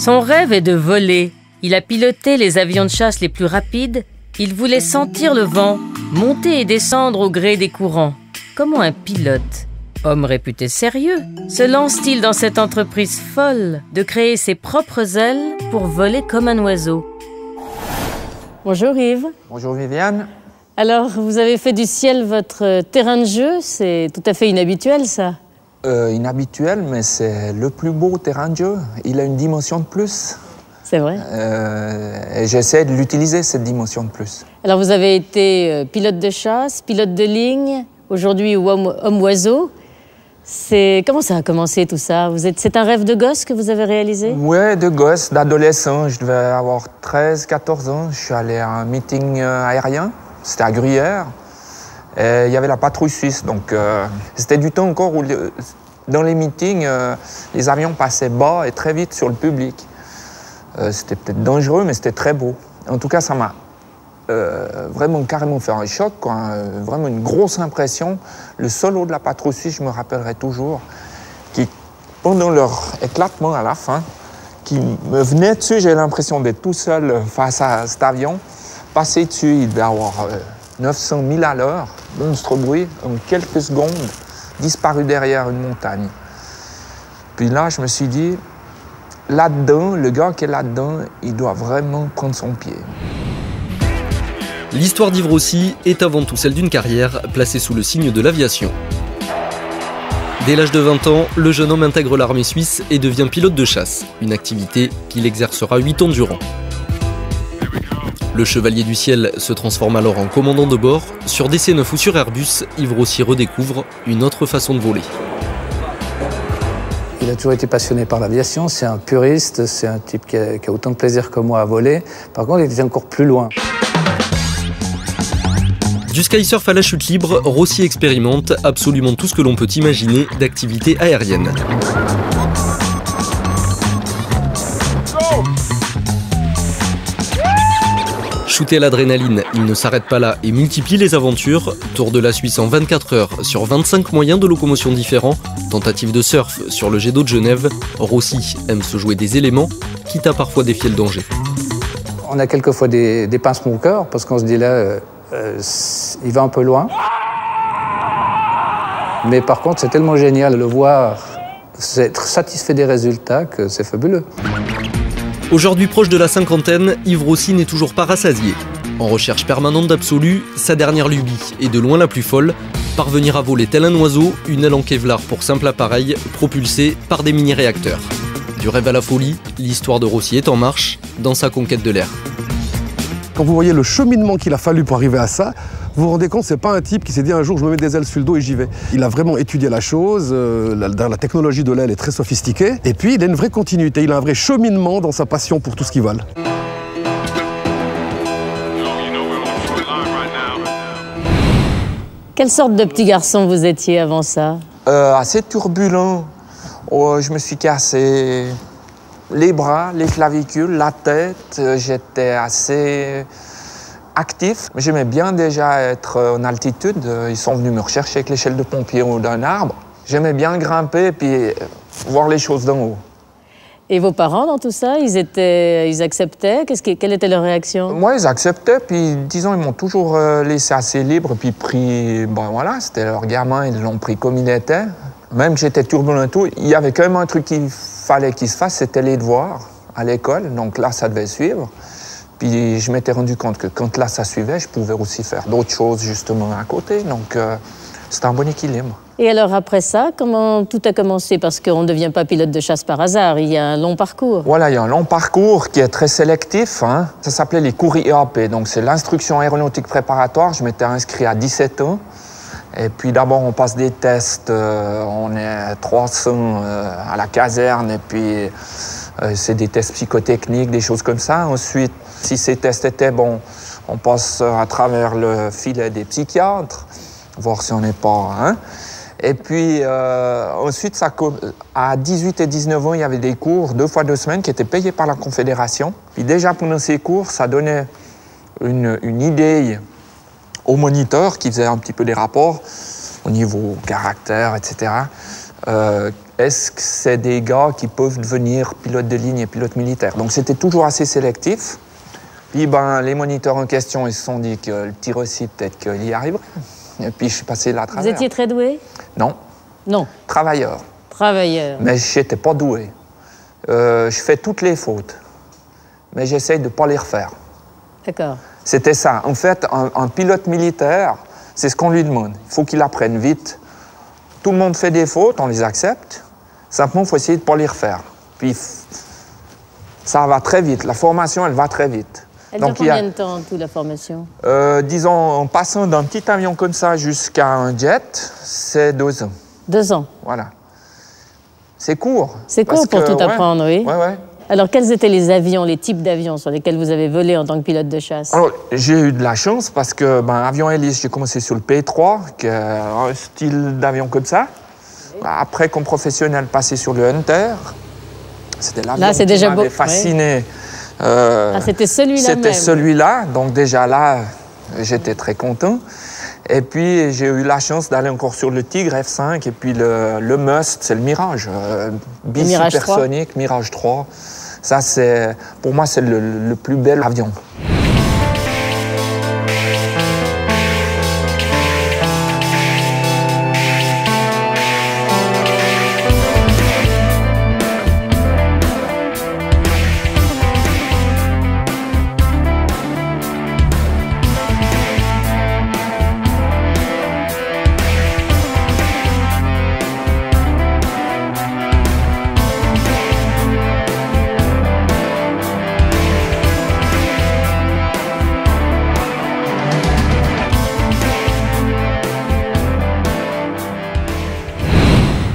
Son rêve est de voler. Il a piloté les avions de chasse les plus rapides. Il voulait sentir le vent, monter et descendre au gré des courants. Comment un pilote, homme réputé sérieux, se lance-t-il dans cette entreprise folle de créer ses propres ailes pour voler comme un oiseau? Bonjour Yves. Bonjour Viviane. Alors, vous avez fait du ciel votre terrain de jeu, c'est tout à fait inhabituel ça. Inhabituel, mais c'est le plus beau terrain de jeu. Il a une dimension de plus. C'est vrai. Et j'essaie de l'utiliser, cette dimension de plus. Alors, vous avez été pilote de chasse, pilote de ligne, aujourd'hui homme-oiseau. Comment ça a commencé tout ça? C'est un rêve de gosse que vous avez réalisé? Oui, de gosse, d'adolescent. Je devais avoir 13-14 ans. Je suis allé à un meeting aérien. C'était à Gruyère. Et il y avait la patrouille suisse. Donc, c'était du temps encore où, dans les meetings, les avions passaient bas et très vite sur le public. C'était peut-être dangereux, mais c'était très beau. En tout cas, ça m'a vraiment carrément fait un choc, quoi, vraiment une grosse impression. Le solo de la patrouille suisse, je me rappellerai toujours, qui, pendant leur éclatement à la fin, qui me venait dessus, j'ai l'impression d'être tout seul face à cet avion. Passer dessus, il devait avoir 900 000 à l'heure, monstre bruit, en quelques secondes, disparu derrière une montagne. Puis là, je me suis dit, là-dedans, le gars qui est là-dedans, il doit vraiment prendre son pied. L'histoire d'Yves Rossi est avant tout celle d'une carrière placée sous le signe de l'aviation. Dès l'âge de 20 ans, le jeune homme intègre l'armée suisse et devient pilote de chasse, une activité qu'il exercera 8 ans durant. Le chevalier du ciel se transforme alors en commandant de bord. Sur DC-9 ou sur Airbus, Yves Rossi redécouvre une autre façon de voler. Il a toujours été passionné par l'aviation, c'est un puriste, c'est un type qui a autant de plaisir que moi à voler. Par contre, il était encore plus loin. Du skysurf à la chute libre, Rossi expérimente absolument tout ce que l'on peut imaginer d'activités aériennes. Shooté à l'adrénaline, il ne s'arrête pas là et multiplie les aventures. Tour de la Suisse en 24 heures sur 25 moyens de locomotion différents. Tentative de surf sur le jet d'eau de Genève. Rossi aime se jouer des éléments, quitte à parfois défier le danger. On a quelquefois des pincements au cœur parce qu'on se dit là, il va un peu loin. Mais par contre, c'est tellement génial de le voir, être satisfait des résultats que c'est fabuleux. Aujourd'hui proche de la cinquantaine, Yves Rossi n'est toujours pas rassasié. En recherche permanente d'absolu, sa dernière lubie est de loin la plus folle, parvenir à voler tel un oiseau, une aile en Kevlar pour simple appareil, propulsé par des mini-réacteurs. Du rêve à la folie, l'histoire de Rossi est en marche dans sa conquête de l'air. Quand vous voyez le cheminement qu'il a fallu pour arriver à ça, vous vous rendez compte, c'est pas un type qui s'est dit un jour je me mets des ailes sur le dos et j'y vais. Il a vraiment étudié la chose, la technologie de l'aile est très sophistiquée, et puis il a une vraie continuité, il a un vrai cheminement dans sa passion pour tout ce qui vole. Quelle sorte de petit garçon vous étiez avant ça? Assez turbulent. Je me suis cassé les bras, les clavicules, la tête. J'étais assez actif. J'aimais bien déjà être en altitude. Ils sont venus me rechercher avec l'échelle de pompier ou d'un arbre. J'aimais bien grimper et puis voir les choses d'en haut. Et vos parents dans tout ça, ils acceptaient? Quelle était leur réaction? Moi, ils acceptaient, puis disons, ils m'ont toujours laissé assez libre, puis pris, ben voilà, c'était leur gamin, ils l'ont pris comme il était. Même que j'étais turbulent et tout, il y avait quand même un truc qu'il fallait qu'il se fasse, c'était les devoirs à l'école, donc là, ça devait suivre. Puis je m'étais rendu compte que quand là, ça suivait, je pouvais aussi faire d'autres choses, justement, à côté, donc c'était un bon équilibre. Et alors après ça, comment tout a commencé? Parce qu'on ne devient pas pilote de chasse par hasard, il y a un long parcours. Voilà, il y a un long parcours qui est très sélectif. Hein. Ça s'appelait les cours IAP, donc c'est l'instruction aéronautique préparatoire. Je m'étais inscrit à 17 ans. Et puis d'abord, on passe des tests, on est 300 à la caserne, et puis c'est des tests psychotechniques, des choses comme ça. Ensuite, si ces tests étaient bons, on passe à travers le filet des psychiatres, voir si on n'est pas... Hein. Et puis ensuite, à 18 et 19 ans, il y avait des cours 2 fois 2 semaines qui étaient payés par la Confédération. Puis déjà pendant ces cours, ça donnait une idée au moniteur qui faisait un petit peu des rapports au niveau caractère, etc. est-ce que c'est des gars qui peuvent devenir pilotes de ligne et pilotes militaires? Donc c'était toujours assez sélectif. Puis les moniteurs en question, ils se sont dit que le tir aussi, peut-être qu'il y arriverait. Et puis je suis passé là à travers. Vous étiez très doué? Non. Non. Travailleur. Travailleur. Mais je n'étais pas doué. Je fais toutes les fautes. Mais j'essaye de ne pas les refaire. D'accord. C'était ça. En fait, un pilote militaire, c'est ce qu'on lui demande. Il faut qu'il apprenne vite. Tout le monde fait des fautes, on les accepte. Simplement, il faut essayer de ne pas les refaire. Puis, ça va très vite. La formation, elle va très vite. Elle dure combien de temps, toute la formation? Disons, en passant d'un petit avion comme ça jusqu'à un jet, c'est 2 ans. 2 ans? Voilà. C'est court. C'est court pour tout apprendre, oui. Ouais. Alors, quels étaient les avions, les types d'avions sur lesquels vous avez volé en tant que pilote de chasse? Alors, j'ai eu de la chance parce que, avion hélice, j'ai commencé sur le P3, qui est un style d'avion comme ça. Après, comme professionnel, passé sur le Hunter. C'était l'avion qui m'avait fasciné. C'était celui-là même? C'était celui-là, donc déjà là, j'étais très content. Et puis, j'ai eu la chance d'aller encore sur le Tigre F5 et puis le must, c'est le Mirage. Bisupersonique, Mirage 3. Ça, pour moi, c'est le plus bel avion.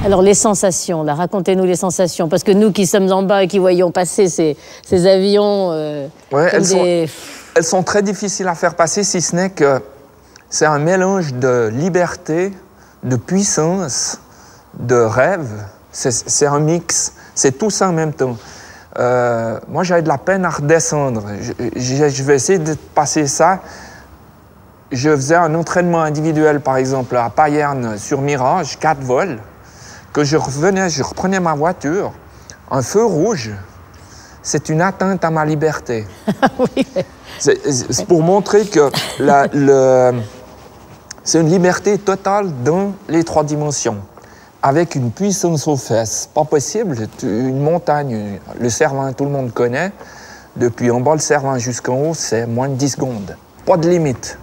Alors, les sensations, là, racontez-nous les sensations. Parce que nous qui sommes en bas et qui voyons passer ces avions... elles sont très difficiles à faire passer, si ce n'est que c'est un mélange de liberté, de puissance, de rêve. C'est un mix. C'est tout ça en même temps. Moi, j'avais de la peine à redescendre. Je vais essayer de passer ça. Je faisais un entraînement individuel, par exemple, à Payerne, sur Mirage, 4 vols. Que je reprenais ma voiture, un feu rouge, c'est une atteinte à ma liberté. Oui. C'est pour montrer que c'est une liberté totale dans les 3 dimensions, avec une puissance aux fesses. Pas possible, une montagne, le Cervin, tout le monde connaît. Depuis en bas le Cervin jusqu'en haut, c'est moins de 10 secondes. Pas de limite.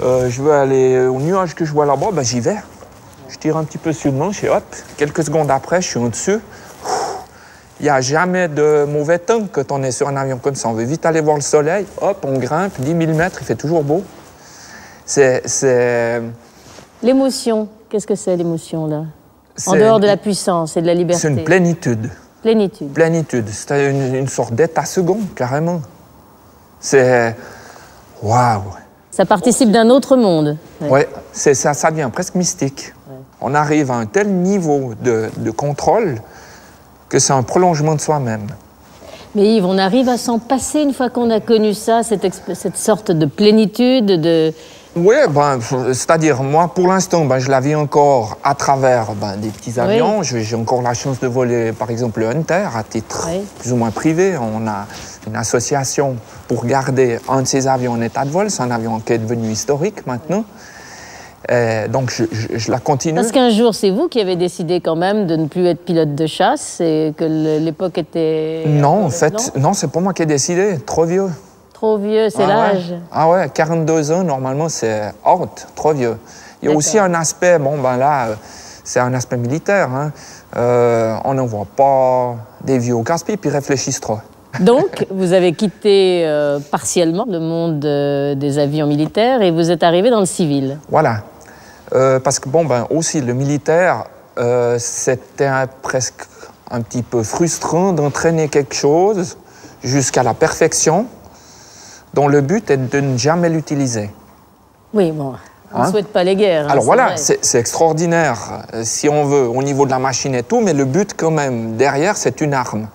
Je veux aller au nuage que je vois là-bas, j'y vais. Je tire un petit peu sur le manche et hop, quelques secondes après, je suis au-dessus. Il n'y a jamais de mauvais temps quand on est sur un avion comme ça. On veut vite aller voir le soleil, hop, on grimpe, 10 000 mètres, il fait toujours beau. C'est... L'émotion, qu'est-ce que c'est l'émotion, là? En dehors de la puissance et de la liberté. C'est une plénitude. Plénitude. Plénitude, c'est une sorte d'état second, carrément. C'est... Waouh! Ça participe d'un autre monde. Ouais, ça devient presque mystique. Ouais. On arrive à un tel niveau de contrôle que c'est un prolongement de soi-même. Mais Yves, on arrive à s'en passer une fois qu'on a connu ça, cette sorte de plénitude, de... Oui, c'est-à-dire, moi, pour l'instant, je la vis encore à travers des petits avions. Oui. J'ai encore la chance de voler, par exemple, le Hunter, à titre plus ou moins privé. On a une association pour garder un de ces avions en état de vol. C'est un avion qui est devenu historique maintenant. Donc, je la continue. Parce qu'un jour, c'est vous qui avez décidé quand même de ne plus être pilote de chasse et que l'époque était... Non, en fait, non, c'est pas moi qui ai décidé. Trop vieux. Trop vieux, c'est l'âge. Ouais. Ah ouais, 42 ans, normalement, c'est out, trop vieux. Il y a aussi un aspect, c'est un aspect militaire. Hein. On n'en voit pas des vieux au casse-pipe, ils réfléchissent trop. Donc, vous avez quitté partiellement le monde des avions militaires et vous êtes arrivé dans le civil. Voilà. Parce que, aussi, le militaire, c'était presque un petit peu frustrant d'entraîner quelque chose jusqu'à la perfection, dont le but est de ne jamais l'utiliser. Oui, on ne souhaite pas les guerres. Alors voilà, c'est extraordinaire, si on veut, au niveau de la machine et tout, mais le but quand même, derrière, c'est une arme.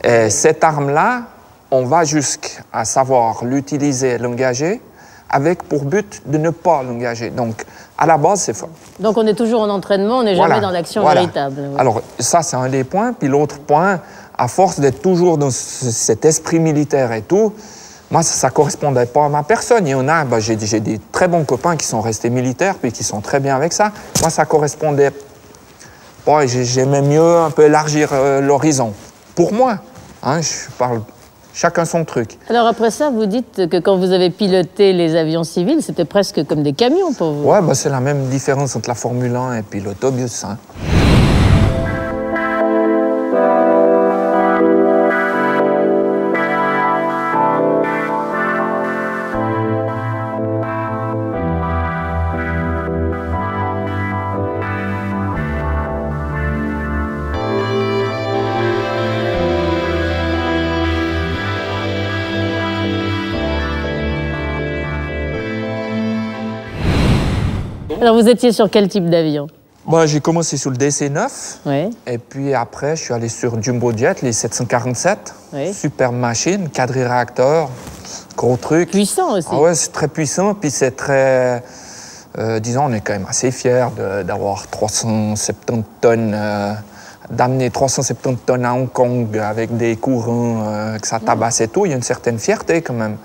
Et cette arme-là, on va jusqu'à savoir l'utiliser, l'engager, avec pour but de ne pas l'engager. Donc, À la base, c'est fort. Donc on est toujours en entraînement, on n'est jamais dans l'action véritable. Oui. Alors ça, c'est un des points. Puis l'autre point, à force d'être toujours dans cet esprit militaire et tout, moi, ça ne correspondait pas à ma personne. Il y en a, j'ai des très bons copains qui sont restés militaires puis qui sont très bien avec ça. Moi, ça correspondait pas et j'aimais mieux un peu élargir l'horizon. Pour moi, hein, je parle chacun son truc. Alors après ça, vous dites que quand vous avez piloté les avions civils, c'était presque comme des camions pour vous. Ouais, c'est la même différence entre la Formule 1 et puis l'autobus. Hein. Alors vous étiez sur quel type d'avion? J'ai commencé sur le DC-9, oui. Et puis après je suis allé sur Jumbo Jet, les 747, oui. Superbe machine, quadri-réacteur, gros truc. Puissant aussi. Ah ouais, c'est très puissant, puis c'est très... disons, on est quand même assez fiers d'avoir 370 tonnes, d'amener 370 tonnes à Hong Kong avec des courants, que ça tabasse et tout. Il y a une certaine fierté quand même.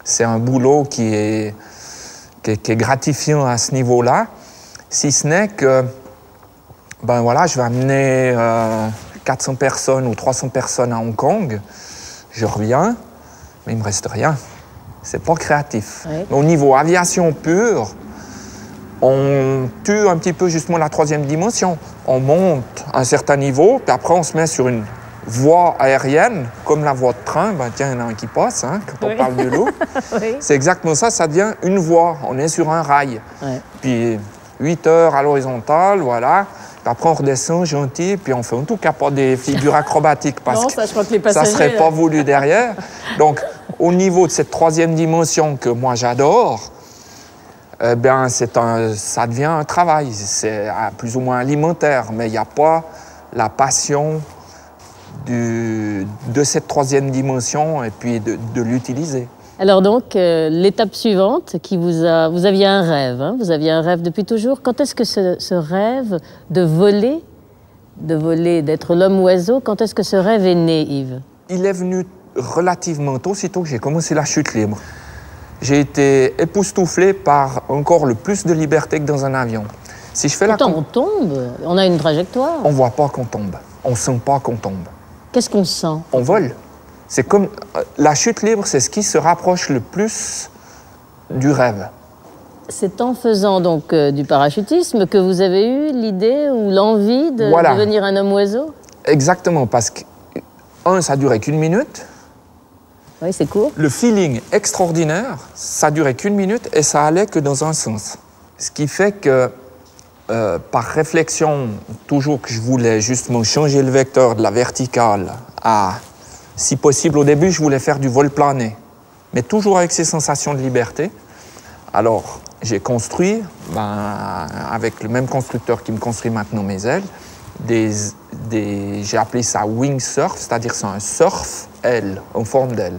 C'est un boulot qui est gratifiant à ce niveau-là, si ce n'est que, je vais amener 400 personnes ou 300 personnes à Hong Kong, je reviens, mais il me reste rien. C'est pas créatif. Oui. Au niveau aviation pure, on tue un petit peu justement la troisième dimension. On monte à un certain niveau, puis après on se met sur une voie aérienne, comme la voie de train. Tiens, il y en a un qui passe, hein, quand on parle du loup. Oui. C'est exactement ça, ça devient une voie. On est sur un rail. Oui. Puis 8 heures à l'horizontale, voilà. Puis après, on redescend gentil, puis on fait en tout cas pas des figures acrobatiques parce non, ça, je crois que les passagers, ça serait pas voulu derrière. Donc, au niveau de cette troisième dimension que moi j'adore, ça devient un travail. C'est plus ou moins alimentaire, mais il n'y a pas la passion de cette troisième dimension et puis de l'utiliser. Alors donc, l'étape suivante, vous aviez un rêve, hein, vous aviez un rêve depuis toujours. Quand est-ce que ce rêve de voler, d'être l'homme-oiseau, quand est-ce que ce rêve est né, Yves? Il est venu relativement tôt, aussitôt que j'ai commencé la chute libre. J'ai été époustouflé par encore le plus de liberté que dans un avion. Si je fais Pourtant, on tombe, on a une trajectoire. On ne voit pas qu'on tombe, on ne sent pas qu'on tombe. Qu'est-ce qu'on sent? On vole. C'est comme la chute libre, c'est ce qui se rapproche le plus du rêve. C'est en faisant donc du parachutisme que vous avez eu l'idée ou l'envie de devenir un homme-oiseau? Exactement, parce que, ça durait qu'1 minute. Oui, c'est court. Le feeling extraordinaire, ça durait qu'1 minute et ça allait que dans un sens. Ce qui fait que, par réflexion, toujours que je voulais justement changer le vecteur de la verticale à... Si possible, au début, je voulais faire du vol plané, mais toujours avec ces sensations de liberté. Alors, j'ai construit, avec le même constructeur qui me construit maintenant mes ailes, j'ai appelé ça wing surf, c'est-à-dire c'est un surf aile, en forme d'aile.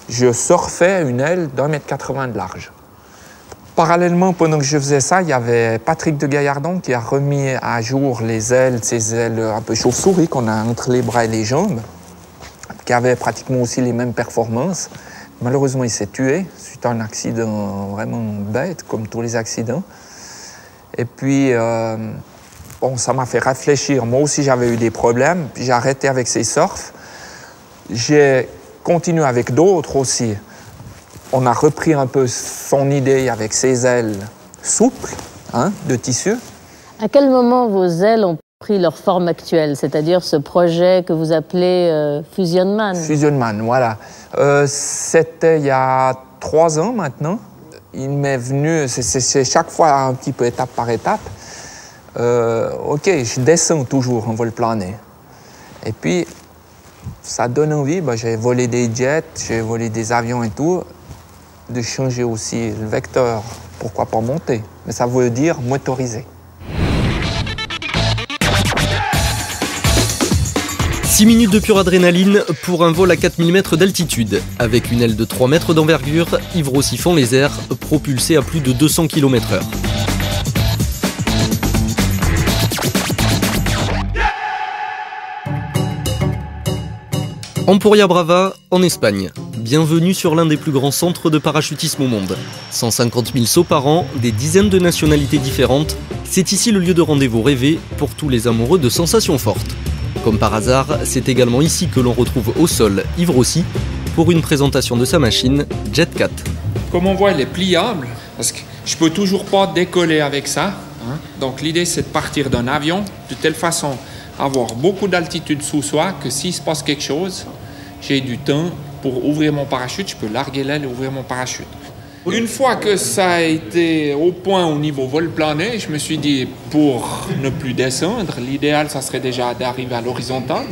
Je surfais une aile d'1,80 m de large. Parallèlement, pendant que je faisais ça, il y avait Patrick de Gaillardon qui a remis à jour les ailes, ces ailes un peu chauve-souris qu'on a entre les bras et les jambes, qui avait pratiquement aussi les mêmes performances. Malheureusement, il s'est tué suite à un accident vraiment bête, comme tous les accidents. Et puis, ça m'a fait réfléchir. Moi aussi, j'avais eu des problèmes. Puis j'ai arrêté avec ces surfs. J'ai continué avec d'autres aussi. On a repris un peu son idée avec ses ailes souples, de tissu. À quel moment vos ailes ont pris leur forme actuelle, c'est-à-dire ce projet que vous appelez Fusion Man? Fusion Man, voilà. C'était il y a 3 ans maintenant. Il m'est venu, c'est chaque fois un petit peu étape par étape. OK, je descends toujours en vol plané. Et puis, ça donne envie, j'ai volé des jets, j'ai volé des avions et tout, de changer aussi le vecteur. Pourquoi pas monter? Mais ça veut dire motoriser. 6 minutes de pure adrénaline pour un vol à 4000 mètres d'altitude. Avec une aile de 3 mètres d'envergure, Yves Rossi fend les airs, propulsé à plus de 200 km/h. Emporia Brava, en Espagne. Bienvenue sur l'un des plus grands centres de parachutisme au monde. 150 000 sauts par an, des dizaines de nationalités différentes. C'est ici le lieu de rendez-vous rêvé pour tous les amoureux de sensations fortes. Comme par hasard, c'est également ici que l'on retrouve au sol Yves Rossi pour une présentation de sa machine JetCat. Comme on voit, elle est pliable, parce que je peux toujours pas décoller avec ça. Donc l'idée, c'est de partir d'un avion de telle façon à avoir beaucoup d'altitude sous soi que s'il se passe quelque chose, j'ai du temps pour ouvrir mon parachute, je peux larguer l'aile et ouvrir mon parachute. Une fois que ça a été au point au niveau vol plané, je me suis dit, pour ne plus descendre, l'idéal, ça serait déjà d'arriver à l'horizontale.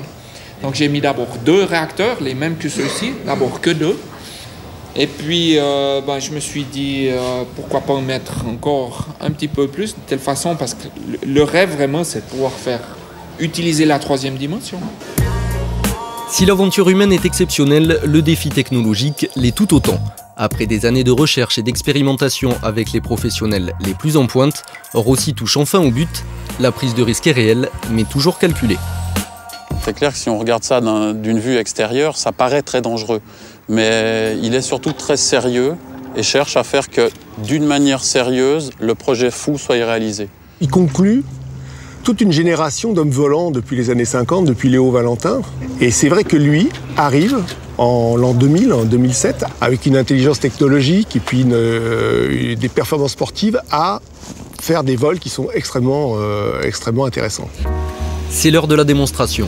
Donc j'ai mis d'abord 2 réacteurs, les mêmes que ceux-ci, d'abord que 2. Et puis je me suis dit, pourquoi pas en mettre encore un petit peu plus, de telle façon, parce que le rêve vraiment, c'est de pouvoir utiliser la 3e dimension. Si l'aventure humaine est exceptionnelle, le défi technologique l'est tout autant. Après des années de recherche et d'expérimentation avec les professionnels les plus en pointe, Rossi touche enfin au but. La prise de risque est réelle, mais toujours calculée. C'est clair que si on regarde ça d'une vue extérieure, ça paraît très dangereux. Mais il est surtout très sérieux et cherche à faire que, d'une manière sérieuse, le projet fou soit réalisé. Il conclut toute une génération d'hommes volants depuis les années 50, depuis Léo Valentin. Et c'est vrai que lui arrive en l'an 2000, en 2007, avec une intelligence technologique et puis des performances sportives à faire des vols qui sont extrêmement intéressants. C'est l'heure de la démonstration.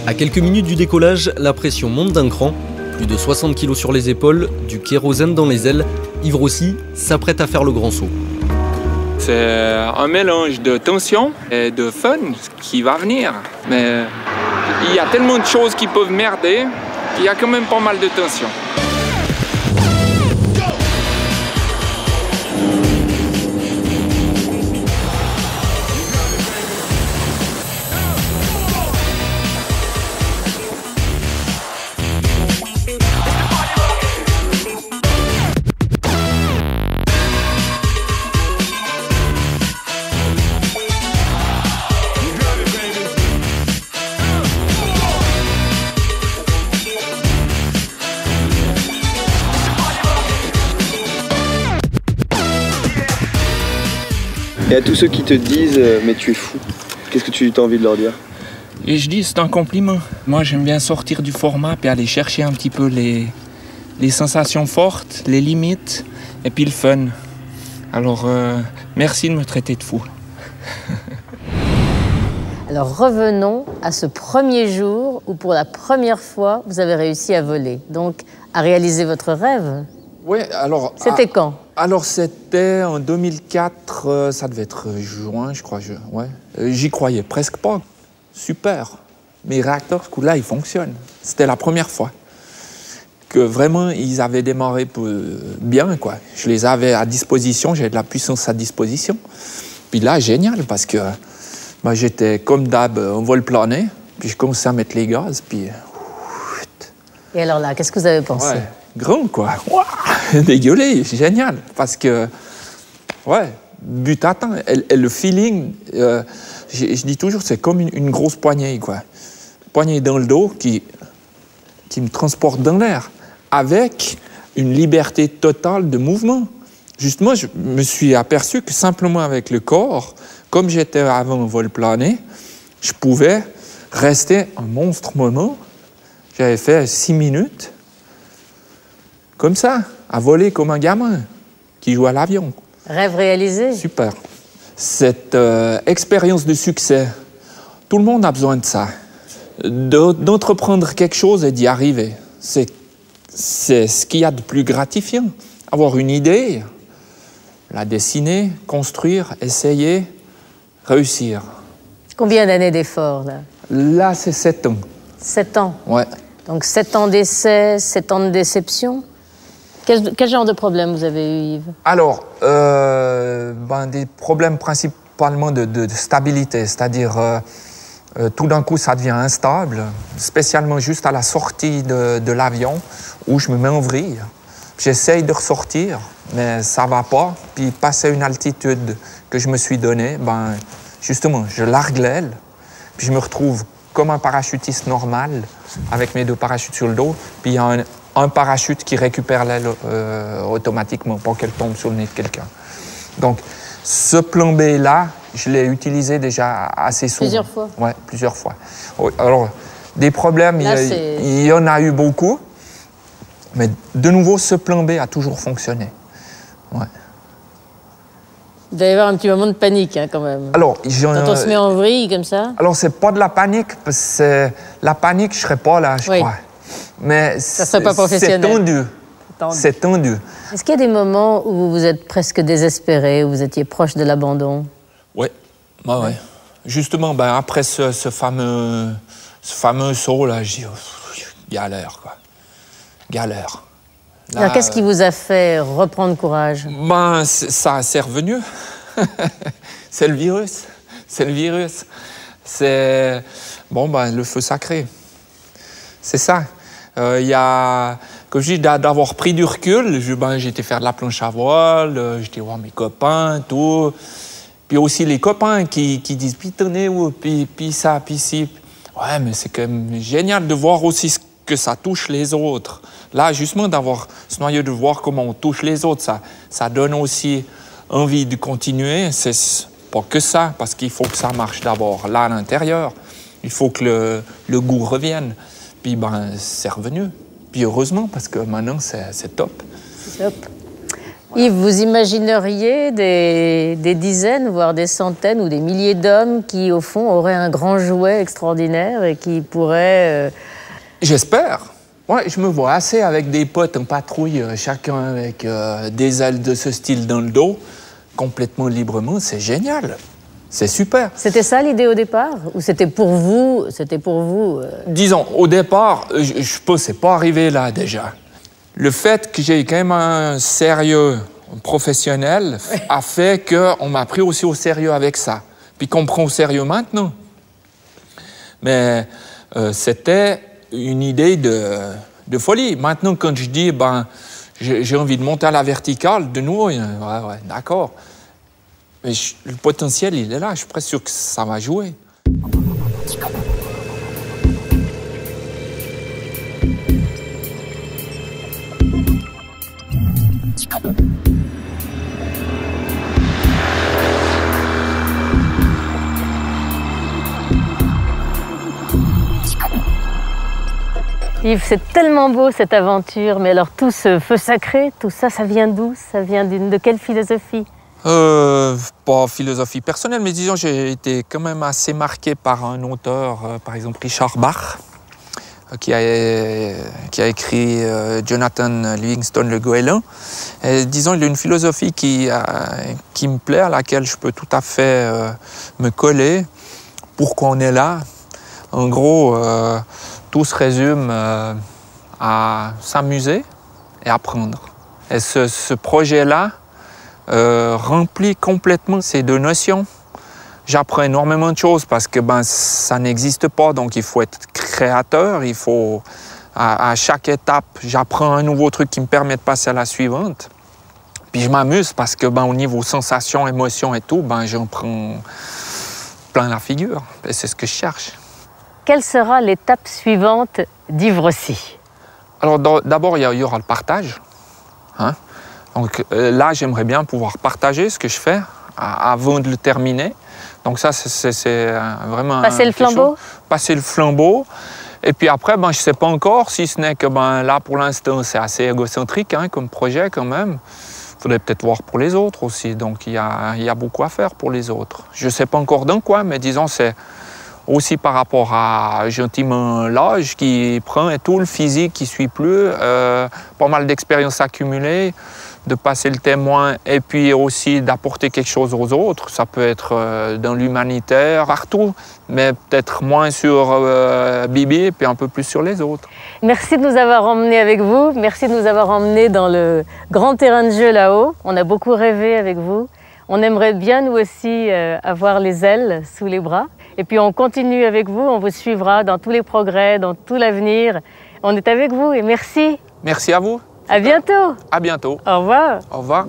À quelques minutes du décollage, la pression monte d'un cran. Plus de 60 kg sur les épaules, du kérosène dans les ailes. Yves Rossi s'apprête à faire le grand saut. C'est un mélange de tension et de fun qui va venir. Mais il y a tellement de choses qui peuvent merder qu'il y a quand même pas mal de tension. Et à tous ceux qui te disent « mais tu es fou », qu'est-ce que tu as envie de leur dire? Et je dis, c'est un compliment. Moi, j'aime bien sortir du format puis aller chercher un petit peu les sensations fortes, les limites et puis le fun. Alors, merci de me traiter de fou. Alors revenons à ce premier jour où pour la première fois, vous avez réussi à voler, donc à réaliser votre rêve. Oui, alors... C'était quand? Alors c'était en 2004, ça devait être juin, je crois. J'y croyais presque pas. Super. Mes réacteurs, ce coup-là, ils fonctionnent. C'était la première fois que vraiment ils avaient démarré bien, quoi. Je les avais à disposition, j'avais de la puissance à disposition. Puis là, génial, parce que j'étais comme d'hab en vol plané, puis je commençais à mettre les gaz, puis... Et alors là, qu'est-ce que vous avez pensé? Ouais, grand, quoi. Dégueulé, génial, parce que, but atteint. Et le feeling, je dis toujours, c'est comme une grosse poignée, quoi. Poignée dans le dos qui me transporte dans l'air, avec une liberté totale de mouvement. Justement, je me suis aperçu que simplement avec le corps, comme j'étais avant en vol plané, je pouvais rester un monstre moment. J'avais fait 6 minutes, comme ça, à voler comme un gamin qui joue à l'avion. Rêve réalisé? Super. Cette expérience de succès, tout le monde a besoin de ça. D'entreprendre quelque chose et d'y arriver. C'est ce qu'il y a de plus gratifiant. Avoir une idée, la dessiner, construire, essayer, réussir. Combien d'années d'efforts, là? Là, c'est 7 ans. 7 ans? Ouais. Donc 7 ans d'essai, 7 ans de déception. Quel genre de problème vous avez eu, Yves? Alors, des problèmes principalement de stabilité, c'est-à-dire tout d'un coup ça devient instable, spécialement juste à la sortie de l'avion où je me mets en vrille. J'essaye de ressortir, mais ça va pas. Puis passer une altitude que je me suis donnée, justement, je largue l'aile, puis je me retrouve comme un parachutiste normal, avec mes 2 parachutes sur le dos, puis il y a un parachute qui récupère l'aile automatiquement pour qu'elle tombe sur le nez de quelqu'un. Donc, ce plan B-là, je l'ai utilisé déjà assez souvent. Plusieurs fois? Oui, plusieurs fois. Alors, des problèmes, Là, il y en a eu beaucoup, mais de nouveau, ce plan B a toujours fonctionné. Ouais. Vous devez avoir un petit moment de panique, hein, quand même. Alors, quand on se met en vrille comme ça. Alors, c'est pas de la panique, parce que la panique, je serais pas là, je crois. Mais ça serait pas professionnel. C'est tendu. C'est tendu. Est-ce qu'il y a des moments où vous êtes presque désespéré, où vous étiez proche de l'abandon? Oui, ouais. Justement, ben, après ce fameux saut, là, je dis, galère, quoi. Galère. Là, alors, qu'est-ce qui vous a fait reprendre courage? Ben, ça, c'est revenu. C'est le virus. C'est le virus. C'est, bon, ben, le feu sacré. C'est ça. Il y a, comme je dis, d'avoir pris du recul, j'étais faire de la planche à voile, j'étais voir mes copains, tout. Puis aussi les copains qui disent, puis tenez, puis ça, puis ci. Ouais, mais c'est quand même génial de voir aussi que ça touche les autres. Là, justement, d'avoir ce noyau, de voir comment on touche les autres, ça donne aussi envie de continuer. C'est pas que ça, parce qu'il faut que ça marche d'abord là à l'intérieur. Il faut que le goût revienne. Puis, ben, c'est revenu. Puis, heureusement, parce que maintenant, c'est top. C'est top. Voilà. Yves, vous imagineriez des dizaines, voire des centaines ou des milliers d'hommes qui, au fond, auraient un grand jouet extraordinaire et qui pourraient... J'espère. Ouais, je me vois assez avec des potes en patrouille, chacun avec des ailes de ce style dans le dos, complètement librement. C'est génial. C'est super. C'était ça l'idée au départ? Ou c'était pour vous? Disons, au départ, je pensais pas arriver là déjà. Le fait que j'ai quand même un sérieux professionnel a fait qu'on m'a pris aussi au sérieux avec ça. Puis qu'on me prend au sérieux maintenant. Mais c'était une idée de folie. Maintenant, quand je dis, ben, j'ai envie de monter à la verticale, de nouveau, ouais, d'accord. Mais le potentiel, il est là. Je suis presque sûr que ça va jouer. Yves, c'est tellement beau cette aventure, mais alors tout ce feu sacré, tout ça, ça vient d'où? Ça vient de quelle philosophie? Pas philosophie personnelle, mais disons, j'ai été quand même assez marqué par un auteur, par exemple Richard Bach, qui a écrit Jonathan Livingston le Goéland. Et, disons, il a une philosophie qui me plaît, à laquelle je peux tout à fait me coller. Pourquoi on est là? En gros, tout se résume à s'amuser et apprendre. Et ce projet-là remplit complètement ces 2 notions. J'apprends énormément de choses parce que ben, ça n'existe pas, donc il faut être créateur, il faut, à chaque étape, j'apprends un nouveau truc qui me permet de passer à la suivante. Puis je m'amuse parce que ben, au niveau sensations, émotions et tout, ben, j'en prends plein la figure. Et c'est ce que je cherche. Quelle sera l'étape suivante d'Yves Rossi? Alors d'abord, il y aura le partage. Hein? Donc là, j'aimerais bien pouvoir partager ce que je fais avant de le terminer. Donc ça, c'est vraiment... Passer le flambeau? Passer le flambeau. Et puis après, ben, je ne sais pas encore, si ce n'est que ben, là, pour l'instant, c'est assez égocentrique hein, comme projet quand même. Il faudrait peut-être voir pour les autres aussi. Donc il y a beaucoup à faire pour les autres. Je ne sais pas encore dans quoi, mais disons, c'est aussi par rapport à gentiment l'âge qui prend et tout, le physique qui ne suit plus, pas mal d'expériences accumulées, de passer le témoin et puis aussi d'apporter quelque chose aux autres. Ça peut être dans l'humanitaire, partout, mais peut-être moins sur Bibi et puis un peu plus sur les autres. Merci de nous avoir emmenés avec vous, merci de nous avoir emmenés dans le grand terrain de jeu là-haut. On a beaucoup rêvé avec vous. On aimerait bien nous aussi avoir les ailes sous les bras. Et puis on continue avec vous, on vous suivra dans tous les progrès, dans tout l'avenir. On est avec vous et merci. Merci à vous. À bientôt. À bientôt. Au revoir. Au revoir.